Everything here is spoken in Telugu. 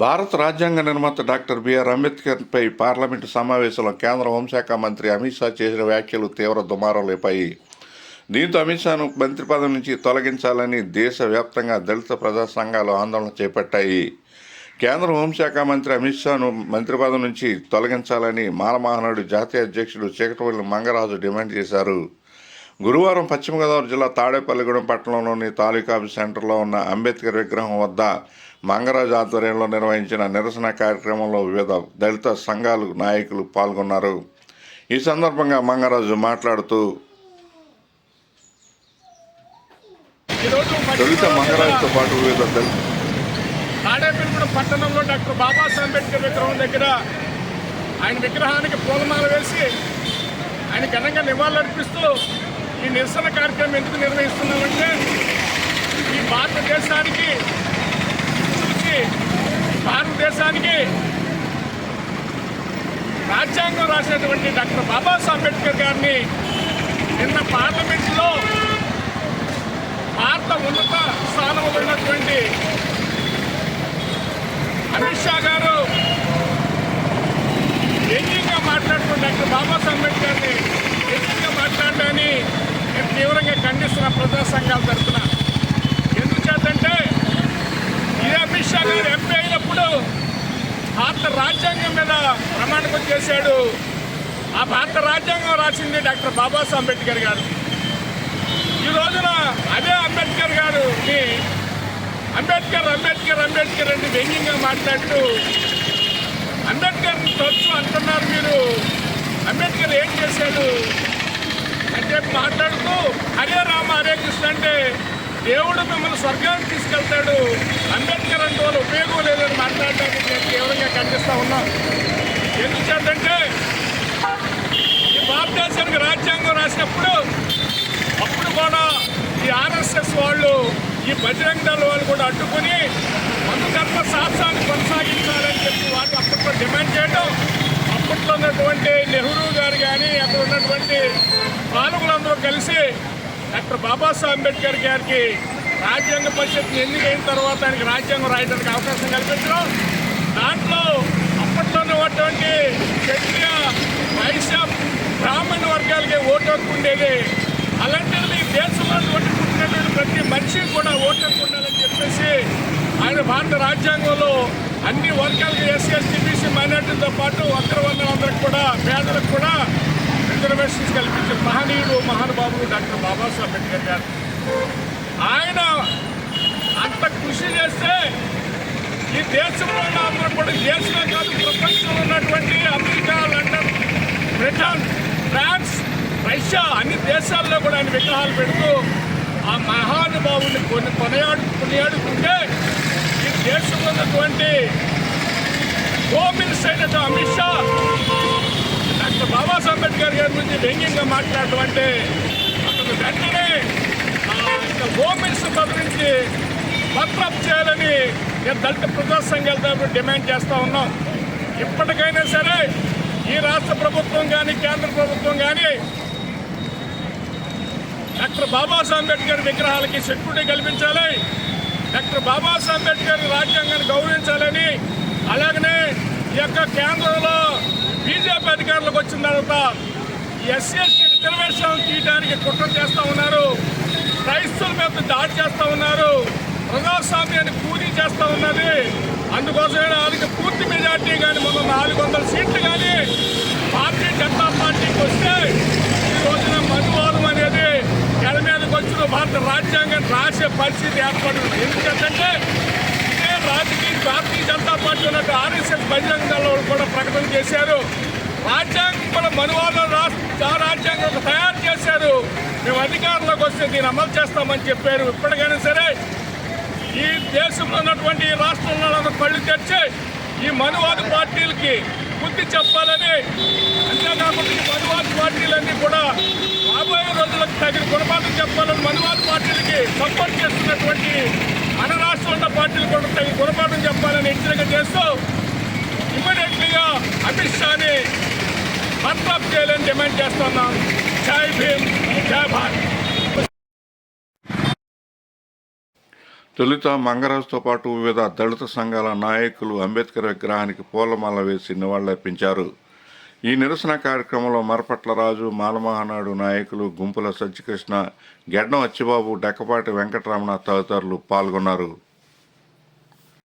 భారత రాజ్యాంగ నిర్మాత డాక్టర్ బిఆర్ అంబేద్కర్పై పార్లమెంటు సమావేశంలో కేంద్ర హోంశాఖ మంత్రి అమిత్ షా చేసిన వ్యాఖ్యలు తీవ్ర దుమారం లేపాయి. దీంతో అమిత్ షాను మంత్రి పదవి నుంచి తొలగించాలని దేశవ్యాప్తంగా దళిత ప్రజా సంఘాలు ఆందోళన చేపట్టాయి. కేంద్ర హోంశాఖ మంత్రి అమిత్ షాను మంత్రి పదవి నుంచి తొలగించాలని మాలమహానాడు జాతీయ అధ్యక్షుడు చీకటపల్లి మంగరాజు డిమాండ్ చేశారు. గురువారం పశ్చిమ గోదావరి జిల్లా తాడేపల్లిగూడెం పట్టణంలోని తాలూకా సెంటర్లో ఉన్న అంబేద్కర్ విగ్రహం వద్ద మంగరాజు ఆధ్వర్యంలో నిర్వహించిన నిరసన కార్యక్రమంలో వివిధ దళిత సంఘాలు నాయకులు పాల్గొన్నారు. ఈ సందర్భంగా మంగరాజు మాట్లాడుతూ దళిత మంగరాజుతో పాటు వివిధ తాడేపల్లిగూడెం పట్టణంలో డాక్టర్ బాబాసాహెబ్ అంబేద్కర్ విగ్రహం దగ్గర ఆయన విగ్రహానికి పూలమాల వేసి ఆయన ఘనంగా నివాళులర్పిస్తూ ఈ నిరసన కార్యక్రమం ఎందుకు నిర్వహిస్తున్నామంటే ఈ భారతదేశానికి రాజ్యాంగం రాసినటువంటి డాక్టర్ బాబాసాహెబ్ అంబేద్కర్ గారిని నిన్న పార్లమెంట్లో భారత ఉన్నత స్థానంలో ఉన్నటువంటి అమిత్ షా గారు వ్యంగ్యంగా మాట్లాడుతున్న డాక్టర్ బాబాసాహెబ్ అంబేద్కర్ని వ్యంగ్యంగా మాట్లాడడాన్ని నేను తీవ్రంగా ఖండిస్తున్న ప్రజా సంఘాల తరఫున. ఎందుచేతంటే ఇదే అమిత్ షా గారు ఎంపీ అయినప్పుడు భారత రాజ్యాంగం మీద ప్రమాణకం చేశాడు. ఆ భారత రాజ్యాంగం రాసింది డాక్టర్ బాబాసాహెబ్ అంబేద్కర్ గారు. ఈ రోజున అదే అంబేద్కర్ గారుని అంబేద్కర్ అంబేద్కర్ అంబేద్కర్ అంటే వ్యంగ్యంగా మాట్లాడుతూ అంబేద్కర్ని తరచు అంటున్నారు మీరు. అంబేద్కర్ ఏం చేశాడు అంటే మాట్లాడుతూ హరే రామ హరే కృష్ణ అంటే దేవుడు మిమ్మల్ని స్వర్గానికి తీసుకెళ్తాడు, అంబేద్కర్ అంటే వాళ్ళు ఉపయోగం లేదని మాట్లాడడానికి నేను తీవ్రంగా ఖండిస్తూ ఉన్నాం. ఎందుచేతంటే ఈ భారతదేశానికి రాజ్యాంగం రాసినప్పుడు అప్పుడు కూడా ఈ ఆర్ఎస్ఎస్ వాళ్ళు ఈ బజరంగ దళ వాళ్ళు కూడా అడ్డుకుని మనుధర్మ శాస్త్రాన్ని కొనసాగించాలని చెప్పి వాళ్ళు అప్పట్లో డిమాండ్ చేయడం, అప్పట్లో ఉన్నటువంటి నెహ్రూ గారు కానీ అక్కడ ఉన్నటువంటి పాలకులందరూ కలిసి డాక్టర్ బాబాసాహెబ్ అంబేద్కర్ గారికి రాజ్యాంగ పరిషత్ని ఎన్నికైన తర్వాత ఆయనకి రాజ్యాంగం రాయడానికి అవకాశం కల్పించడం, దాంట్లో అప్పట్లో ఉన్నటువంటి క్షత్రియ వైశ్య బ్రాహ్మణ వర్గాలకి ఓటు హక్కు ఉండేది. అలాంటిది దేశంలో పుట్టినటువంటి ప్రతి మనిషికి కూడా ఓటు హక్కు ఉండాలని చెప్పేసి ఆయన భారత రాజ్యాంగంలో అన్ని వర్గాలకు ఎస్సీ ఎస్టీ బీసీ మైనార్టీలతో పాటు అగ్రవర్ణాలందరికి కూడా పేదలకు కూడా రిజర్వేషన్స్ కల్పించిన మహనీయుడు మహానుభావుడు డాక్టర్ బాబాసాహెబ్ అంబేద్కర్ గారు. ఆయన అంత కృషి చేస్తే ఈ దేశంలో ఉన్న అందరూ కూడా దేశంలో కాదు ప్రపంచంలో ఉన్నటువంటి America, London, Britain, France, Russia అన్ని దేశాల్లో కూడా ఆయన విగ్రహాలు పెడుతూ ఆ మహానుభావుని కొనియాడుకుంటే ఈ దేశంలో ఉన్నటువంటి హోమ్ మినిస్టర్ అయినట్టు అమిత్ షా డాక్టర్ బాబాసాహెబ్ అంబేద్కర్ గారి గురించి వ్యంగ్యంగా మాట్లాడటం అంటే అతను వెంటనే హోమ్ మినిస్టర్ పదవి నుంచి బర్తరఫ్ చేయాలని నేను దళిత ప్రజా సంఘాల తరఫున డిమాండ్ చేస్తూ ఉన్నాం. ఇప్పటికైనా సరే ఈ రాష్ట్ర ప్రభుత్వం కానీ కేంద్ర ప్రభుత్వం కానీ డాక్టర్ బాబాసాహెబ్ అంబేద్కర్ విగ్రహాలకి సెక్యూరిటీ కల్పించాలి, డాక్టర్ బాబాసాహెబ్ అంబేద్కర్ రాజ్యాంగాన్ని గౌరవించాలని, అలాగనే ఈ యొక్క కేంద్రంలో బీజేపీ అధికారులకు వచ్చిన తర్వాత ఎస్సీ ఎస్టీ రిజర్వేషన్ తీయడానికి కుట్ర చేస్తూ ఉన్నారు, క్రైస్తవుల మీద దాడి చేస్తూ ఉన్నారు, ప్రజాస్వామ్యాన్ని పూర్తి చేస్తూ ఉన్నది. అందుకోసమే వాళ్ళకి పూర్తి మెజార్టీ కానీ మొన్న 400 సీట్లు కానీ భారతీయ జనతా పార్టీకి వస్తే ఈ రోజున మనువాదం అనేది తెర మీదకి వచ్చిన భారత రాజ్యాంగాన్ని రాసే పరిస్థితి ఏర్పడింది. ఎందుకంటే ఇదే భారతీయ జనతా పార్టీ ఉన్నట్టు ఆర్ఎస్ఎస్ బజరంగ దళం కూడా ప్రకటన చేశారు. రాజ్యాంగం కూడా మనువాదం రాజ్యాంగం తయారు చేశారు, మేము అధికారంలోకి వస్తే దీన్ని అమలు చేస్తామని చెప్పారు. ఇప్పటికైనా సరే ఈ దేశంలో ఉన్నటువంటి రాష్ట్రంలో కళ్ళు తెచ్చి ఈ మనువాద పార్టీలకి బుద్ధి చెప్పాలని, అంతేకాకుండా ఈ మనువాద పార్టీలన్నీ కూడా రాబోయే రోజులకు తగిన గుణపాఠం చెప్పాలని మనువాద పార్టీలకి సపోర్ట్ చేస్తున్నటువంటి మన రాష్ట్రంలో పార్టీలు కూడా తగిన గుణపాఠం చెప్పాలని హెచ్చరిక చేస్తూ ఇమ్మీడియట్లీగా అమిత్ షాని బర్తరఫ్ చేయాలని డిమాండ్ చేస్తున్నాం. జై భీమ్, జై భారత్. తొలుత మంగరాజుతో పాటు వివిధ దళిత సంఘాల నాయకులు అంబేద్కర్ విగ్రహానికి పూలమాల వేసి నివాళులర్పించారు. ఈ నిరసన కార్యక్రమంలో మరపట్ల రాజు, మాలమహానాడు నాయకులు గుంపుల సత్యకృష్ణ, గెడ్డం అచ్చిబాబు, డెక్కపాటి వెంకటరమణ తదితరులు పాల్గొన్నారు.